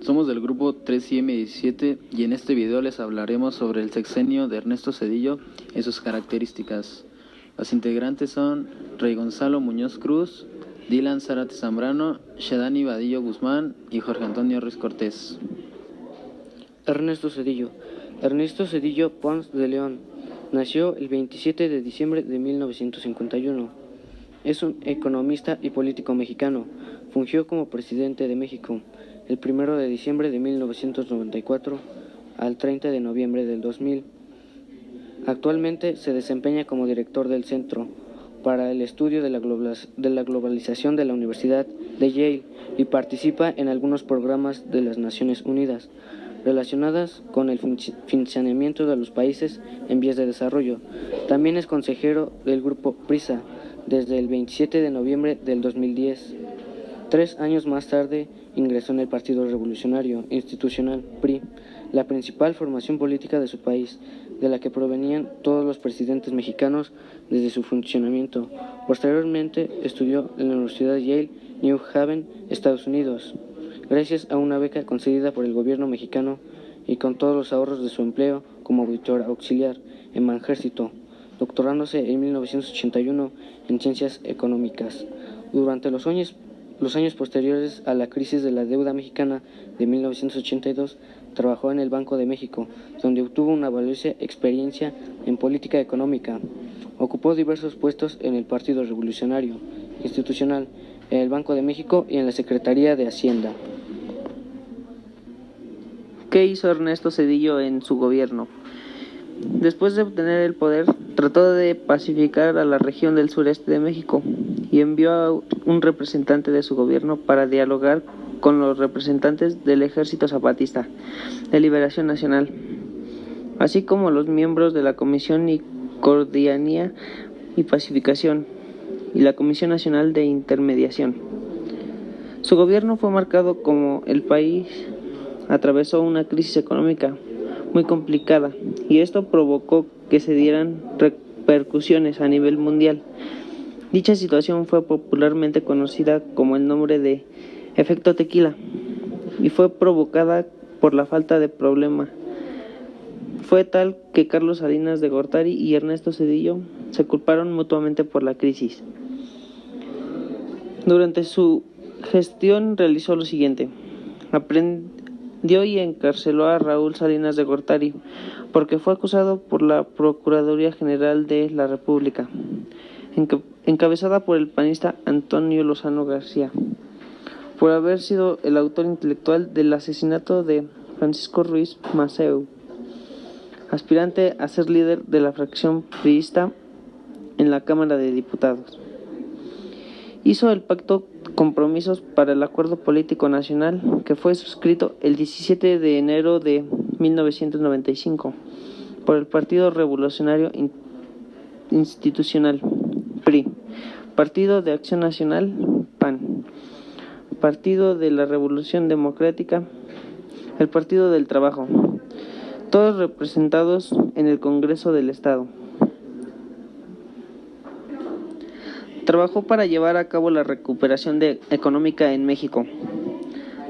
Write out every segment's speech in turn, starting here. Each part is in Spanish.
Somos del grupo 3IM17 y en este video les hablaremos sobre el sexenio de Ernesto Zedillo y sus características. Los integrantes son Rey Gonzalo Muñoz Cruz, Dylan Zárate Zambrano, Shadani Vadillo Guzmán y Jorge Antonio Ruiz Cortés. Ernesto Zedillo. Ernesto Zedillo Pons de León nació el 27 de diciembre de 1951. Es un economista y político mexicano. Fungió como presidente de México el 1 de diciembre de 1994 al 30 de noviembre del 2000. Actualmente se desempeña como director del Centro para el Estudio de la Globalización de la Universidad de Yale y participa en algunos programas de las Naciones Unidas relacionadas con el financiamiento de los países en vías de desarrollo. También es consejero del Grupo PRISA desde el 27 de noviembre del 2010. 3 años más tarde ingresó en el Partido Revolucionario Institucional, PRI, la principal formación política de su país, de la que provenían todos los presidentes mexicanos desde su funcionamiento. Posteriormente estudió en la Universidad de Yale, New Haven, Estados Unidos, gracias a una beca concedida por el gobierno mexicano y con todos los ahorros de su empleo como auditor auxiliar en Banjército, doctorándose en 1981 en Ciencias Económicas. Durante los años posteriores a la crisis de la deuda mexicana de 1982, trabajó en el Banco de México, donde obtuvo una valiosa experiencia en política económica. Ocupó diversos puestos en el Partido Revolucionario Institucional, en el Banco de México y en la Secretaría de Hacienda. ¿Qué hizo Ernesto Zedillo en su gobierno? Después de obtener el poder, trató de pacificar a la región del sureste de México y envió a un representante de su gobierno para dialogar con los representantes del Ejército Zapatista de Liberación Nacional, así como los miembros de la Comisión y Coordinía y Pacificación y la Comisión Nacional de Intermediación. Su gobierno fue marcado como el país atravesó una crisis económica muy complicada y esto provocó que se dieran repercusiones a nivel mundial. Dicha situación fue popularmente conocida como el nombre de efecto tequila y fue provocada por la falta de problema. Fue tal que Carlos Salinas de Gortari y Ernesto Zedillo se culparon mutuamente por la crisis. Durante su gestión realizó lo siguiente: aprendió y encarceló a Raúl Salinas de Gortari porque fue acusado por la Procuraduría General de la República, encabezada por el panista Antonio Lozano García, por haber sido el autor intelectual del asesinato de Francisco Ruiz Maceo, aspirante a ser líder de la fracción priista en la Cámara de Diputados. Hizo el pacto Compromisos para el Acuerdo Político Nacional, que fue suscrito el 17 de enero de 1995 por el Partido Revolucionario Institucional, PRI, Partido de Acción Nacional, PAN, Partido de la Revolución Democrática, el Partido del Trabajo, todos representados en el Congreso del Estado. Trabajó para llevar a cabo la recuperación económica en México.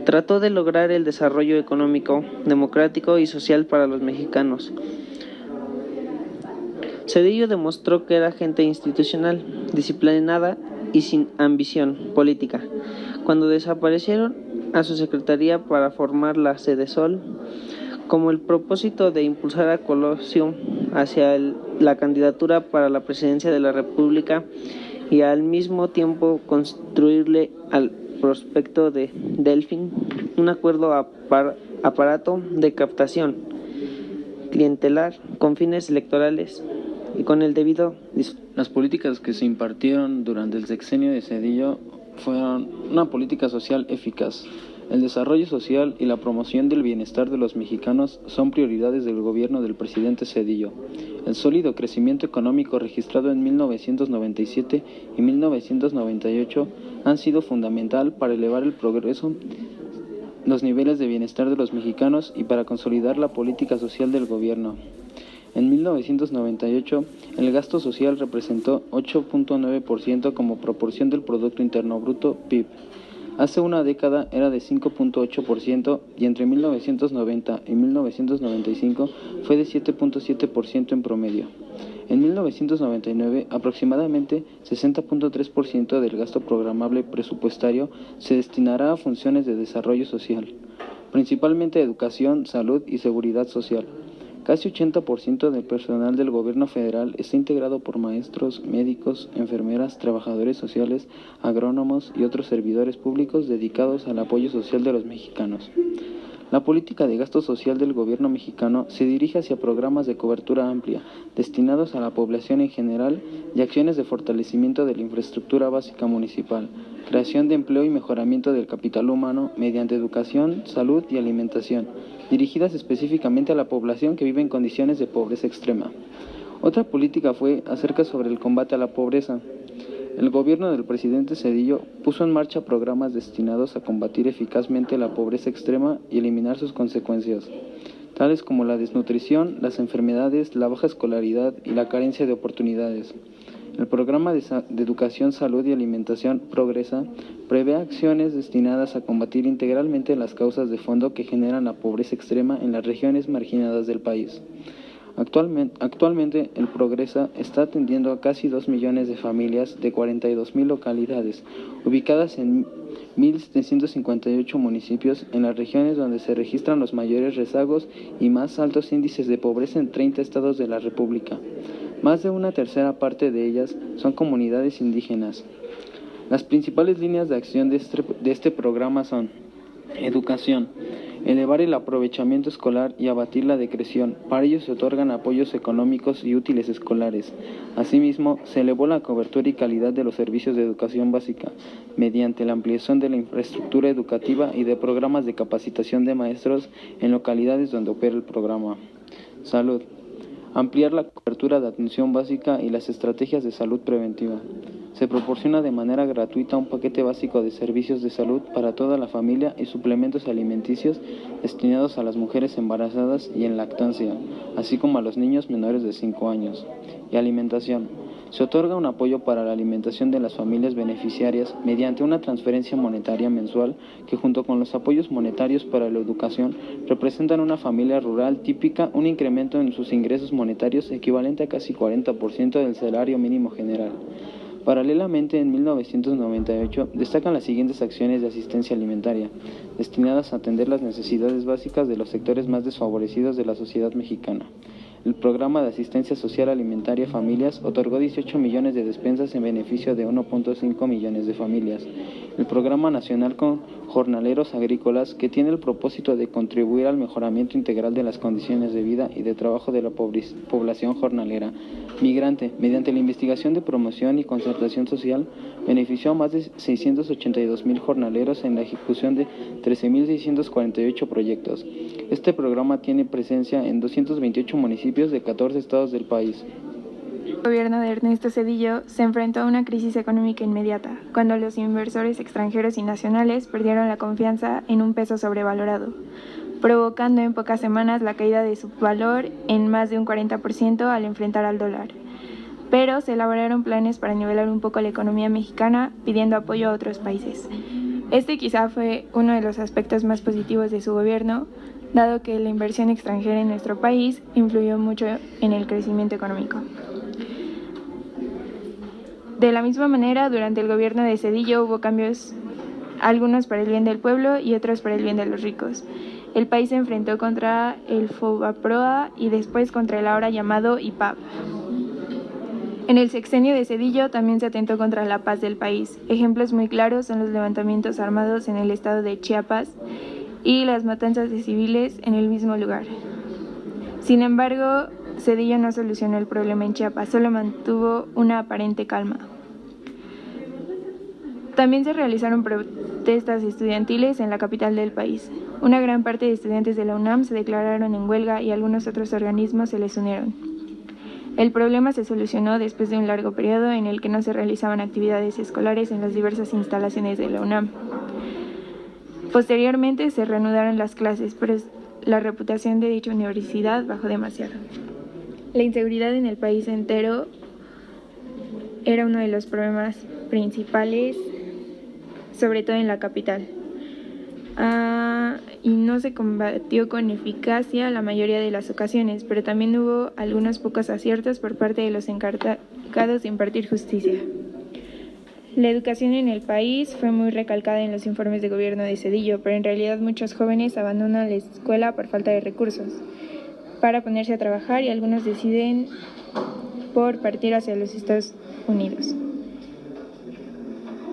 Trató de lograr el desarrollo económico, democrático y social para los mexicanos. Zedillo demostró que era gente institucional, disciplinada y sin ambición política. Cuando desaparecieron a su secretaría para formar la Sedesol, como el propósito de impulsar a Colosio hacia la candidatura para la presidencia de la República y al mismo tiempo construirle al prospecto de Delfín un acuerdo aparato de captación clientelar con fines electorales y con el debido. Las políticas que se impartieron durante el sexenio de Zedillo fueron una política social eficaz. El desarrollo social y la promoción del bienestar de los mexicanos son prioridades del gobierno del presidente Zedillo. El sólido crecimiento económico registrado en 1997 y 1998 han sido fundamental para elevar el progreso, los niveles de bienestar de los mexicanos y para consolidar la política social del gobierno. En 1998, el gasto social representó 8.9% como proporción del Producto Interno Bruto, PIB. Hace una década era de 5.8% y entre 1990 y 1995 fue de 7.7% en promedio. En 1999, aproximadamente 60.3% del gasto programable presupuestario se destinará a funciones de desarrollo social, principalmente educación, salud y seguridad social. Casi 80% del personal del gobierno federal está integrado por maestros, médicos, enfermeras, trabajadores sociales, agrónomos y otros servidores públicos dedicados al apoyo social de los mexicanos. La política de gasto social del gobierno mexicano se dirige hacia programas de cobertura amplia, destinados a la población en general y acciones de fortalecimiento de la infraestructura básica municipal, creación de empleo y mejoramiento del capital humano mediante educación, salud y alimentación, dirigidas específicamente a la población que vive en condiciones de pobreza extrema. Otra política fue acerca sobre el combate a la pobreza. El gobierno del presidente Zedillo puso en marcha programas destinados a combatir eficazmente la pobreza extrema y eliminar sus consecuencias, tales como la desnutrición, las enfermedades, la baja escolaridad y la carencia de oportunidades. El programa de educación, salud y alimentación Progresa prevé acciones destinadas a combatir integralmente las causas de fondo que generan la pobreza extrema en las regiones marginadas del país. Actualmente, el Progresa está atendiendo a casi 2 millones de familias de 42,000 localidades, ubicadas en 1,758 municipios en las regiones donde se registran los mayores rezagos y más altos índices de pobreza en 30 estados de la República. Más de una tercera parte de ellas son comunidades indígenas. Las principales líneas de acción de este programa son: educación, elevar el aprovechamiento escolar y abatir la decreción. Para ello se otorgan apoyos económicos y útiles escolares. Asimismo, se elevó la cobertura y calidad de los servicios de educación básica mediante la ampliación de la infraestructura educativa y de programas de capacitación de maestros en localidades donde opera el programa. Salud. Ampliar la cobertura de atención básica y las estrategias de salud preventiva. Se proporciona de manera gratuita un paquete básico de servicios de salud para toda la familia y suplementos alimenticios destinados a las mujeres embarazadas y en lactancia, así como a los niños menores de 5 años. Y alimentación. Se otorga un apoyo para la alimentación de las familias beneficiarias mediante una transferencia monetaria mensual que, junto con los apoyos monetarios para la educación, representan una familia rural típica un incremento en sus ingresos monetarios equivalente a casi 40% del salario mínimo general. Paralelamente, en 1998, destacan las siguientes acciones de asistencia alimentaria, destinadas a atender las necesidades básicas de los sectores más desfavorecidos de la sociedad mexicana. El Programa de Asistencia Social Alimentaria a Familias otorgó 18 millones de despensas en beneficio de 1.5 millones de familias. El Programa Nacional con Jornaleros Agrícolas, que tiene el propósito de contribuir al mejoramiento integral de las condiciones de vida y de trabajo de la población jornalera migrante, mediante la investigación de promoción y concertación social, benefició a más de 682,000 jornaleros en la ejecución de 13,648 proyectos. Este programa tiene presencia en 228 municipios de 14 estados del país. El gobierno de Ernesto Zedillo se enfrentó a una crisis económica inmediata, cuando los inversores extranjeros y nacionales perdieron la confianza en un peso sobrevalorado, provocando en pocas semanas la caída de su valor en más de un 40% al enfrentar al dólar. Pero se elaboraron planes para nivelar un poco la economía mexicana, pidiendo apoyo a otros países. Este quizá fue uno de los aspectos más positivos de su gobierno, dado que la inversión extranjera en nuestro país influyó mucho en el crecimiento económico. De la misma manera, durante el gobierno de Zedillo hubo cambios, algunos para el bien del pueblo y otros para el bien de los ricos. El país se enfrentó contra el Fobaproa y después contra el ahora llamado IPAB. En el sexenio de Zedillo también se atentó contra la paz del país. Ejemplos muy claros son los levantamientos armados en el estado de Chiapas y las matanzas de civiles en el mismo lugar. Sin embargo, Zedillo no solucionó el problema en Chiapas, solo mantuvo una aparente calma. También se realizaron protestas estudiantiles en la capital del país. Una gran parte de estudiantes de la UNAM se declararon en huelga y algunos otros organismos se les unieron. El problema se solucionó después de un largo periodo en el que no se realizaban actividades escolares en las diversas instalaciones de la UNAM. Posteriormente se reanudaron las clases, pero la reputación de dicha universidad bajó demasiado. La inseguridad en el país entero era uno de los problemas principales. sobre todo en la capital. Y no se combatió con eficacia la mayoría de las ocasiones, pero también hubo algunos pocos aciertos por parte de los encargados de impartir justicia. La educación en el país fue muy recalcada en los informes de gobierno de Zedillo, pero en realidad muchos jóvenes abandonan la escuela por falta de recursos para ponerse a trabajar y algunos deciden por partir hacia los Estados Unidos.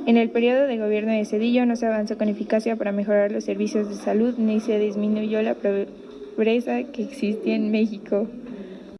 En el periodo de gobierno de Zedillo no se avanzó con eficacia para mejorar los servicios de salud ni se disminuyó la pobreza que existía en México.